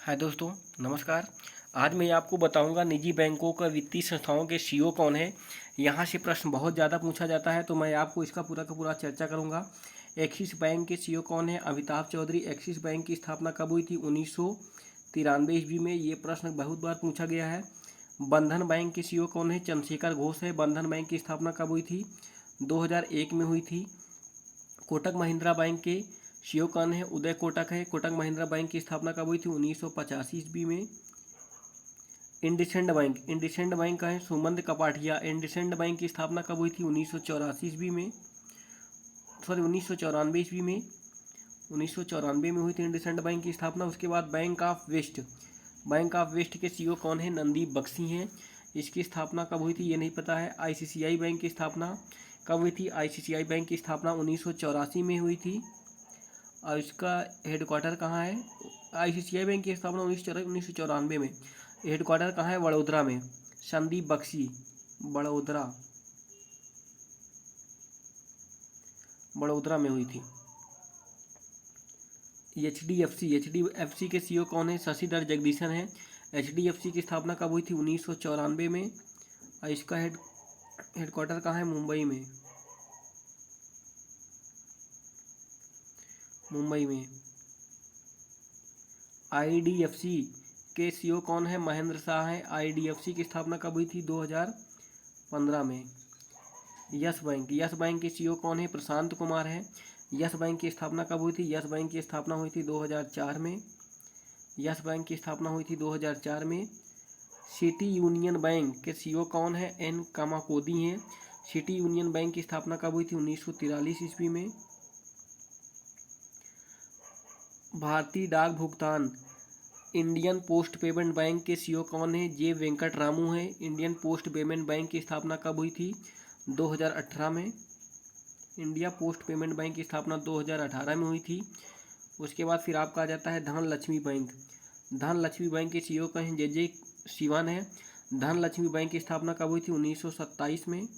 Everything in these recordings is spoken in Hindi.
हाय दोस्तों, नमस्कार। आज मैं आपको बताऊंगा निजी बैंकों का वित्तीय संस्थाओं के सीईओ कौन है। यहाँ से प्रश्न बहुत ज़्यादा पूछा जाता है, तो मैं आपको इसका पूरा का पूरा चर्चा करूंगा। एक्सिस बैंक के सीईओ कौन है? अमिताभ चौधरी। एक्सिस बैंक की स्थापना कब हुई थी? 1993 ईस्वी में। ये प्रश्न बहुत बार पूछा गया है। बंधन बैंक के सीईओ कौन है? चंद्रशेखर घोष है। बंधन बैंक की स्थापना कब हुई थी? 2001 में हुई थी। कोटक महिंद्रा बैंक के सीईओ कौन है? उदय कोटक है। कोटक महिंद्रा बैंक की स्थापना कब हुई थी? 1985 ईस्वी में। इंडसइंड बैंक का है सुमंत कपाटिया। इंडसइंड बैंक की स्थापना कब हुई थी? 1984 ईस्वी में। सॉरी, 1994 ईस्वी में। 1994 में हुई थी इंडसइंड बैंक की स्थापना। उसके बाद बैंक ऑफ वेस्ट के सीईओ कौन है? नंदीप बख्शी हैं। इसकी स्थापना कब हुई थी ये नहीं पता है। आईसीआईसीआई बैंक की स्थापना कब हुई थी? आईसीआईसीआई बैंक की स्थापना 1984 में हुई थी। और इसका हेडक्वार्टर कहाँ है? आईसीआईसीआई बैंक की स्थापना 1994 में। हेडक्वार्टर कहाँ है? वडोदरा में। संदीप बख्शी, बड़ोदरा में हुई थी। एचडीएफसी के सीईओ कौन है? शशिधर जगदीशन है। एचडीएफसी की स्थापना कब हुई थी? 1994 में। और इसका हेडक्वार्टर कहाँ है? मुंबई में। आईडीएफसी के सीईओ कौन है? महेंद्र शाह है। आईडीएफसी की स्थापना कब हुई थी? 2015 में। यस बैंक के सीईओ कौन है? प्रशांत कुमार है। यस बैंक की स्थापना कब हुई थी? यस बैंक की स्थापना हुई थी 2004 में। यस बैंक की स्थापना हुई थी 2004 में। सिटी यूनियन बैंक के सीईओ कौन है? एन कामाकोदी हैं। सिटी यूनियन बैंक की स्थापना कब हुई थी? 1943 ईस्वी में। भारतीय डाक भुगतान इंडियन पोस्ट पेमेंट बैंक के सीईओ कौन है? जे वेंकट रामू है। इंडियन पोस्ट पेमेंट बैंक की स्थापना कब हुई थी? 2018 में। इंडिया पोस्ट पेमेंट बैंक की स्थापना 2018 में हुई थी। उसके बाद फिर आपका आ जाता है धनलक्ष्मी बैंक। धनलक्ष्मी बैंक के सीईओ का है जे शिवन है। धनलक्ष्मी बैंक की स्थापना कब हुई थी? 1927 में।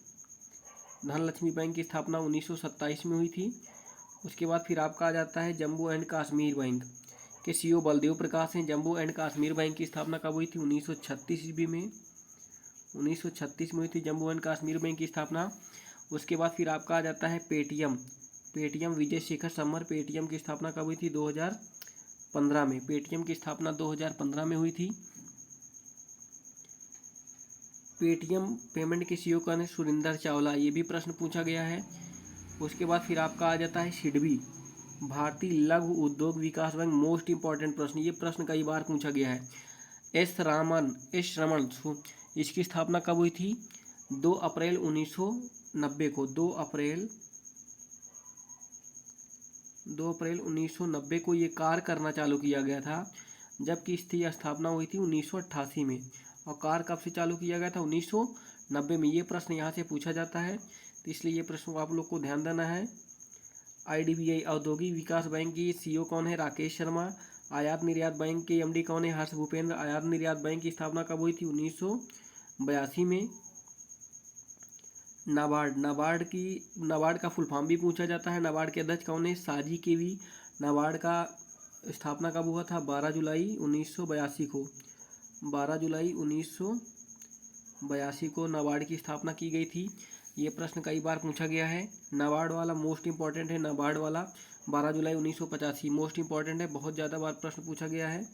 धनलक्ष्मी बैंक की स्थापना 1927 में हुई थी। उसके बाद फिर आपका आ जाता है जम्मू एंड कश्मीर बैंक के सीईओ बलदेव प्रकाश हैं। जम्मू एंड कश्मीर बैंक की स्थापना कब हुई थी? 1936 ईस्वी में। 1936 में हुई थी जम्मू एंड कश्मीर बैंक की स्थापना। उसके बाद फिर आपका आ जाता है पेटीएम विजय शेखर शर्मा। पेटीएम की स्थापना कब हुई थी? 2015 में। पेटीएम की स्थापना 2015 में हुई थी। पेटीएम पेमेंट के सीईओ का है सुरिंदर चावला। ये भी प्रश्न पूछा गया है। उसके बाद फिर आपका आ जाता है सिडबी, भारतीय लघु उद्योग विकास बैंक। मोस्ट इंपॉर्टेंट प्रश्न, ये प्रश्न कई बार पूछा गया है। एस रमन इसकी स्थापना कब हुई थी? 2 अप्रैल 1990 को। 2 अप्रैल 1990 को ये कार्य करना चालू किया गया था, जबकि इसकी स्थापना हुई थी 1988 में। और कार्य कब से चालू किया गया था? 1990 में। ये प्रश्न यहाँ से पूछा जाता है, तो इसलिए ये प्रश्न आप लोग को ध्यान देना है। आईडीबीआई औद्योगिक विकास बैंक की सीईओ कौन है? राकेश शर्मा। आयात निर्यात बैंक के एमडी कौन है? हर्ष भूपेंद्र। आयात निर्यात बैंक की स्थापना कब हुई थी? 1982 में। नाबार्ड का फुल फॉर्म भी पूछा जाता है। नाबार्ड के अध्यक्ष कौन है? साजी केवी। नाबार्ड का स्थापना कब हुआ था? 12 जुलाई 1982 को। 12 जुलाई 1982 को नाबार्ड की स्थापना की गई थी। ये प्रश्न कई बार पूछा गया है। नाबार्ड वाला मोस्ट इंपॉर्टेंट है। नाबार्ड वाला 12 जुलाई 1985 मोस्ट इंपॉर्टेंट है, बहुत ज़्यादा बार प्रश्न पूछा गया है।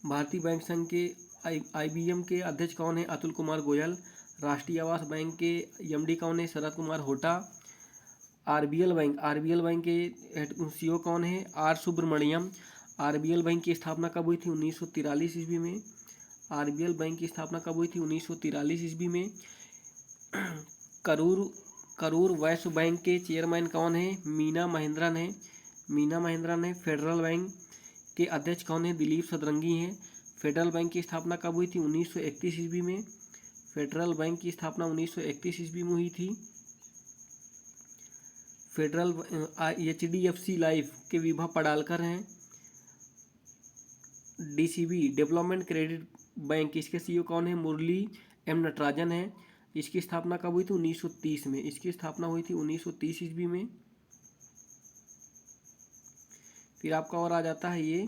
भारतीय बैंक संघ के आईबीएम के अध्यक्ष कौन है? अतुल कुमार गोयल। राष्ट्रीय आवास बैंक के एमडी कौन है? शरद कुमार होटा। आरबीएल बैंक के सीईओ कौन है? आर सुब्रमण्यम। आरबीएल बैंक की स्थापना कब हुई थी? 1943 ईस्वी में। आरबीएल बैंक की स्थापना कब हुई थी? 1943 ईस्वी में। करूर वैश्य बैंक के चेयरमैन कौन है? मीना महेंद्रन है। फेडरल बैंक के अध्यक्ष कौन है? दिलीप सदरंगी हैं। फेडरल बैंक की स्थापना कब हुई थी? 1931 ईस्वी में। फेडरल बैंक की स्थापना 1931 ईस्वी में हुई थी। फेडरल एचडीएफसी लाइफ के विभा पडालकर हैं। डीसीबी डेवलपमेंट क्रेडिट बैंक, इसके सीईओ कौन है? मुरली एम नटराजन है। इसकी स्थापना कब हुई थी? 1930 में। इसकी स्थापना हुई थी 1930 ईस्वी में। फिर आपका और आ जाता है ये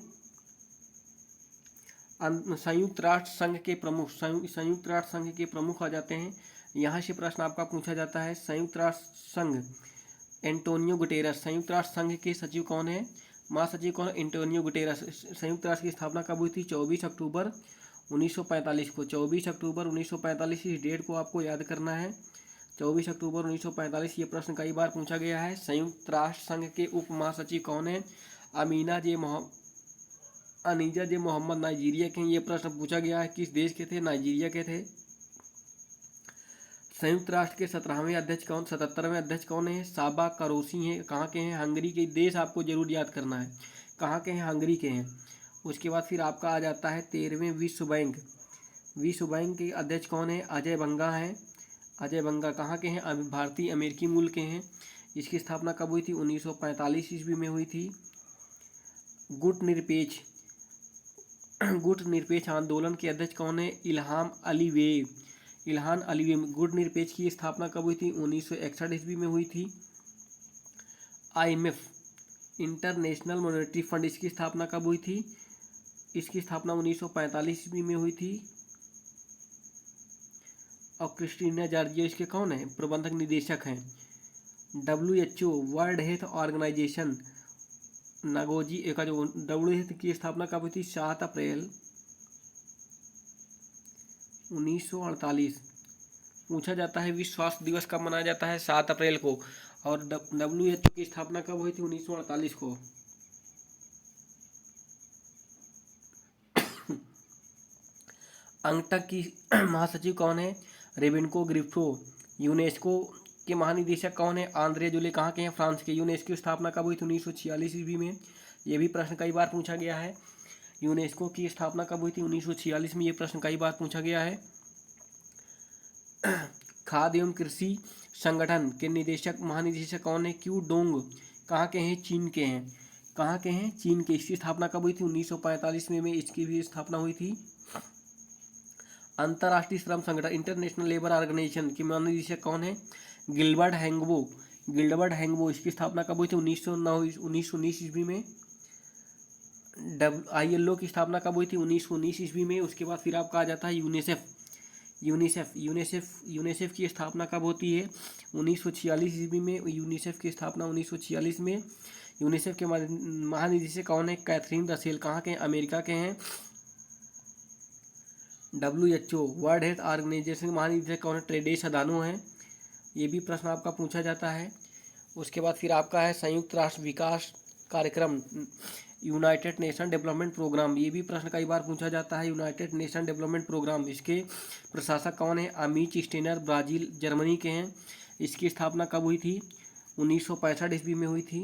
संयुक्त राष्ट्र संघ के प्रमुख, संयुक्त राष्ट्र संघ के प्रमुख आ जाते हैं। यहाँ से प्रश्न आपका पूछा जाता है। संयुक्त राष्ट्र संघ, एंटोनियो गुटेरस। संयुक्त राष्ट्र संघ के सचिव कौन है? महासचिव कौन? Antonio Guterres. संयुक्त राष्ट्र की स्थापना कब हुई थी? 24 अक्टूबर 1945 को। 24 अक्टूबर 1945 इस डेट को आपको याद करना है। 24 अक्टूबर 1945। ये प्रश्न कई बार पूछा गया है। संयुक्त राष्ट्र संघ के उप महासचिव कौन है? अनीजा जे मोहम्मद नाइजीरिया के हैं। ये प्रश्न पूछा गया है। किस देश के थे? नाइजीरिया के थे। संयुक्त राष्ट्र के 17वें अध्यक्ष कौन? 77वें अध्यक्ष कौन है? साबा करोसी हैं। कहाँ के हैं? हंगरी के। देश आपको जरूर याद करना है, कहाँ के हैं? हंगरी के हैं। उसके बाद फिर आपका आ जाता है 13वें विश्व बैंक। विश्व बैंक के अध्यक्ष कौन है? अजय बंगा हैं। अजय बंगा कहाँ के हैं? भारतीय अमेरिकी मूल के हैं। इसकी स्थापना कब हुई थी? 1945 ईस्वी में हुई थी। गुट निरपेक्ष आंदोलन के अध्यक्ष कौन है? इल्हाम अलीवे। गुट निरपेक्ष की स्थापना कब हुई थी? 1961 ईस्वी में हुई थी। IMF, इंटरनेशनल मॉनेटरी फंड, इसकी स्थापना कब हुई थी? इसकी स्थापना 1945 ईस्वी में हुई थी। और क्रिस्टीना जॉर्जिया इसके कौन है? प्रबंधक निदेशक हैं। WHO, world health organization, Ngozi का जो WHO की स्थापना कब हुई थी? 7 अप्रैल 1948। पूछा जाता है विश्व स्वास्थ्य दिवस कब मनाया जाता है? 7 अप्रैल को। और WHO की स्थापना कब हुई थी? 1948 को। अंगटक की महासचिव कौन है? रेबिनको ग्रिफ्टो। यूनेस्को के महानिदेशक कौन है? आंद्रे जुले। कहाँ के हैं? फ्रांस के। यूनेस्को की स्थापना कब हुई थी? 1946 ईस्वी में। ये भी प्रश्न कई बार पूछा गया है। यूनेस्को की स्थापना कब हुई थी? 1946 में। ये प्रश्न कई बार पूछा गया है। खाद्य एवं कृषि संगठन के महानिदेशक कौन है? Q Dong. कहाँ के हैं? चीन के हैं। कहाँ के हैं? चीन के। इसकी स्थापना कब हुई थी? 1945 में इसकी भी स्थापना हुई थी। अंतर्राष्ट्रीय श्रम संगठन, इंटरनेशनल लेबर ऑर्गेनाइजेशन के महानिदेशक कौन है? गिलबर्ट हैंगबो। इसकी स्थापना कब हुई थी? 1919 ईस्वी में। ILO की स्थापना कब हुई थी? 1919 ईस्वी में। उसके बाद फिर आपका आ जाता है यूनिसेफ की स्थापना कब होती है? 1946 ईस्वी में। यूनिसेफ की स्थापना 1946 में। यूनिसेफ के महानिदेशक कौन है? Catherine Russell. कहाँ के हैं? अमेरिका के हैं। WHO, वर्ल्ड हेल्थ ऑर्गेनाइजेशन के महानिदेशक कौन है? टेड्रोस अधानोम है। ये भी प्रश्न आपका पूछा जाता है। उसके बाद फिर आपका है संयुक्त राष्ट्र विकास कार्यक्रम, यूनाइटेड नेशन डेवलपमेंट प्रोग्राम। ये भी प्रश्न कई बार पूछा जाता है। यूनाइटेड नेशन डेवलपमेंट प्रोग्राम, इसके प्रशासक कौन है? अमीच स्टेनर, ब्राज़ील जर्मनी के हैं। इसकी स्थापना कब हुई थी? 1965 ईस्वी में हुई थी।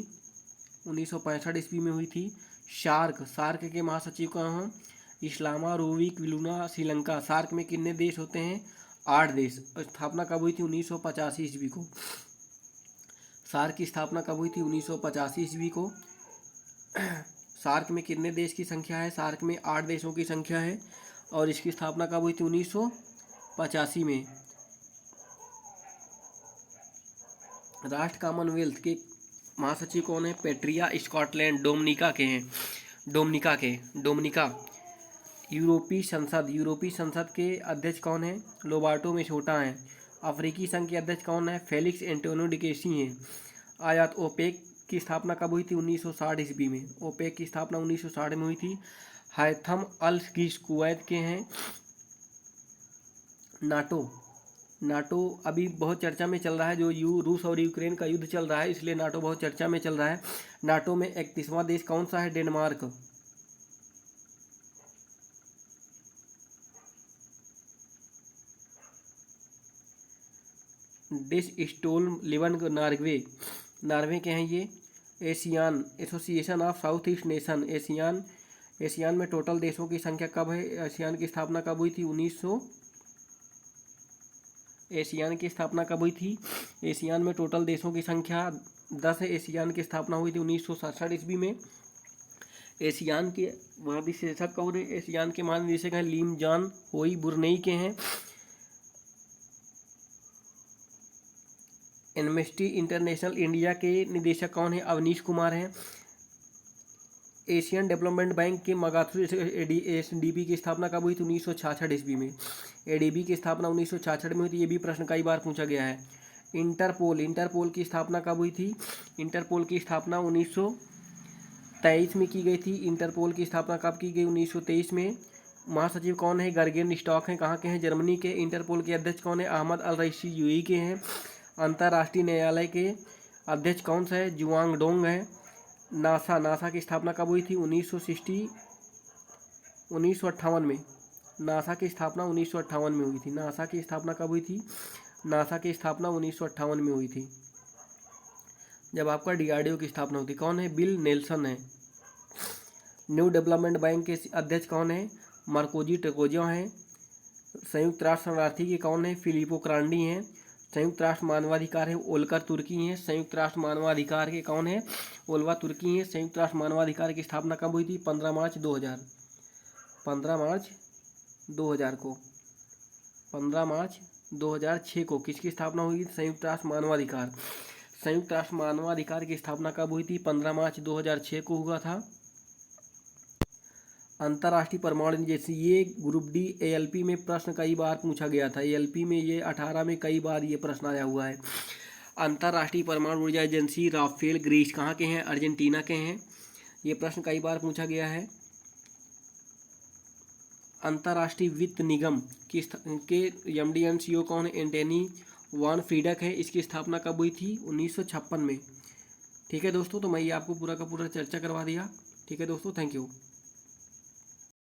1965 ईस्वी में हुई थी। सार्क के महासचिव कौन हैं? इस्लामा रोविक विलुना श्रीलंका। सार्क में कितने देश होते हैं? 8 देश। स्थापना कब हुई थी? 1985 ईस्वी को। सार्क की स्थापना कब हुई थी? 1985 ईस्वी को। सार्क में कितने देश की संख्या है? सार्क में 8 देशों की संख्या है। और इसकी स्थापना कब हुई थी? 1985 में। राष्ट्र कॉमनवेल्थ के महासचिव कौन है? पेट्रिया स्कॉटलैंड, डोमिनिका के। यूरोपीय संसद के अध्यक्ष कौन है? लोबार्टो मेसोटा हैं। अफ्रीकी संघ के अध्यक्ष कौन है? फेलिक्स एंटोनियो डिकेसी हैं। आयात ओपेक की स्थापना कब हुई थी? 1960 ईस्वी में। ओपेक की स्थापना 1960 में हुई थी। हैथम अल गीस कुवैत के हैं। नाटो अभी बहुत चर्चा में चल रहा है। जो रूस और यूक्रेन का युद्ध चल रहा है, इसलिए नाटो बहुत चर्चा में चल रहा है। नाटो में 31वां देश कौन सा है? डेनमार्क। डिस स्टोल लिवन नार्वे के हैं ये। ASEAN, association of south east nation. ASEAN में टोटल देशों की संख्या कब है? एशियान की स्थापना कब हुई थी? एशियान की स्थापना कब हुई थी? एशियान में टोटल देशों की संख्या 10 है। एशियान की स्थापना हुई थी 1967 ईस्वी में। एशियान के महानिदेशक कौन है? एशियान के महानिदेशक हैं लीम जॉन होई, बुरनेई के हैं। एम्नेस्टी इंटरनेशनल इंडिया के निदेशक कौन है? अवनीश कुमार हैं। एशियन डेवलपमेंट बैंक के मगाथुर एडीबी की स्थापना कब हुई थी? 1966 ईस्वी में। एडीबी की स्थापना 1966 में हुई थी। ये भी प्रश्न कई बार पूछा गया है। इंटरपोल की स्थापना कब हुई थी? इंटरपोल की स्थापना 1923 में की गई थी। इंटरपोल की स्थापना कब की गई? 1923 में। महासचिव कौन है? गर्गेन स्टॉक हैं। कहाँ के हैं? जर्मनी के। इंटरपोल के अध्यक्ष कौन है? अहमद अल रईसी यूएई के हैं। अंतर्राष्ट्रीय न्यायालय के अध्यक्ष कौन सा है? जुआंग डोंग है। नासा की स्थापना कब हुई थी? 1958 में। नासा की स्थापना 1958 में हुई थी। नासा की स्थापना कब हुई थी? नासा की स्थापना 1958 में हुई थी, जब आपका डीआरडीओ की स्थापना हुई थी। कौन है? बिल नेल्सन है। न्यू डेवलपमेंट बैंक के अध्यक्ष कौन है? मार्कोजी टेकोजियो हैं। संयुक्त राष्ट्र शरणार्थी के कौन है? फिलिपो ग्रांडी हैं। संयुक्त राष्ट्र मानवाधिकार है ओलकर तुर्की हैं। संयुक्त राष्ट्र मानवाधिकार के कौन है? ओल्वा तुर्की हैं। संयुक्त राष्ट्र मानवाधिकार की स्थापना कब हुई थी? 15 मार्च 2000 को। 15 मार्च 2006 को किसकी स्थापना हुई? संयुक्त राष्ट्र मानवाधिकार। संयुक्त राष्ट्र मानवाधिकार की स्थापना कब हुई थी? 15 मार्च 2006 को हुआ था। अंतर्राष्ट्रीय परमाणु एजेंसी, ये ग्रुप डी एएलपी में प्रश्न कई बार पूछा गया था। एएलपी में ये 18 में कई बार ये प्रश्न आया हुआ है। अंतर्राष्ट्रीय परमाणु ऊर्जा एजेंसी राफेल ग्रीस कहाँ के हैं? अर्जेंटीना के हैं। ये प्रश्न कई बार पूछा गया है। अंतर्राष्ट्रीय वित्त निगम के एमडी एंड सीईओ कौन है? एंटनी वान फ्रीडक है। इसकी स्थापना कब हुई थी? 1956 में। ठीक है दोस्तों, तो मैं ये आपको पूरा का पूरा चर्चा करवा दिया। ठीक है दोस्तों, थैंक यू।